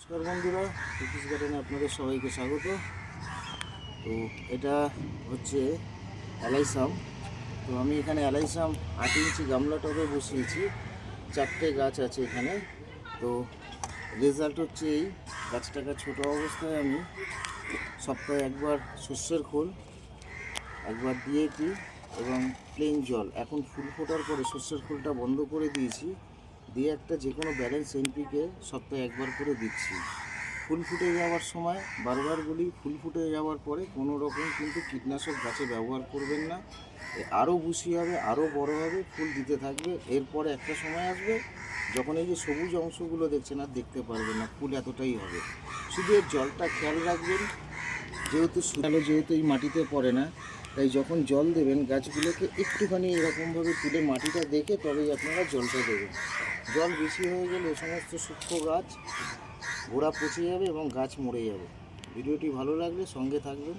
নমস্কার বন্ধুরা, কুকিজ গার্ডেনে আপনাদের সবাইকে স্বাগত। তো এটা হচ্ছে অ্যালাইসাম। তো আমি এখানে অ্যালাইসাম 8 ইঞ্চি গামলা টবে বসিয়েছি। 4টে গাছ আছে এখানে। তো রেজাল্ট হচ্ছে এই গাছটাকে ছোটো অবস্থায় আমি সপ্তাহে একবার সর্ষের খোল, একবার ডিএপি এবং প্লেন জল, এখন ফুল ফোটার পরে সর্ষের খোলটা বন্ধ করে দিয়েছি, দিয়ে একটা যে কোনো ব্যালেন্স এনপিকে সপ্তাহে একবার করে দিচ্ছি। ফুল ফুটে যাওয়ার সময় বারবার বলি, ফুল ফুটে যাওয়ার পরে কোনো রকম কিন্তু কীটনাশক গাছে ব্যবহার করবেন না। আরও বুশি হবে, আরও বড় হবে, ফুল দিতে থাকবে। এরপরে একটা সময় আসবে যখন এই যে সবুজ অংশগুলো দেখছেন আর দেখতে পারবেন না, ফুল এতটাই হবে। শুধু এর জলটা খেয়াল রাখবেন, যেহেতু এই মাটিতে পড়ে না, তাই যখন জল দেবেন গাছগুলোকে একটুখানি এরকমভাবে তুলে মাটিটা দেখে তবেই আপনারা জলটা দেবেন। জল বেশি হয়ে গেলে এই সমস্ত সূক্ষ্ম গাছ গোড়া পচে যাবে এবং গাছ মরে যাবে। ভিডিওটি ভালো লাগলে সঙ্গে থাকবেন।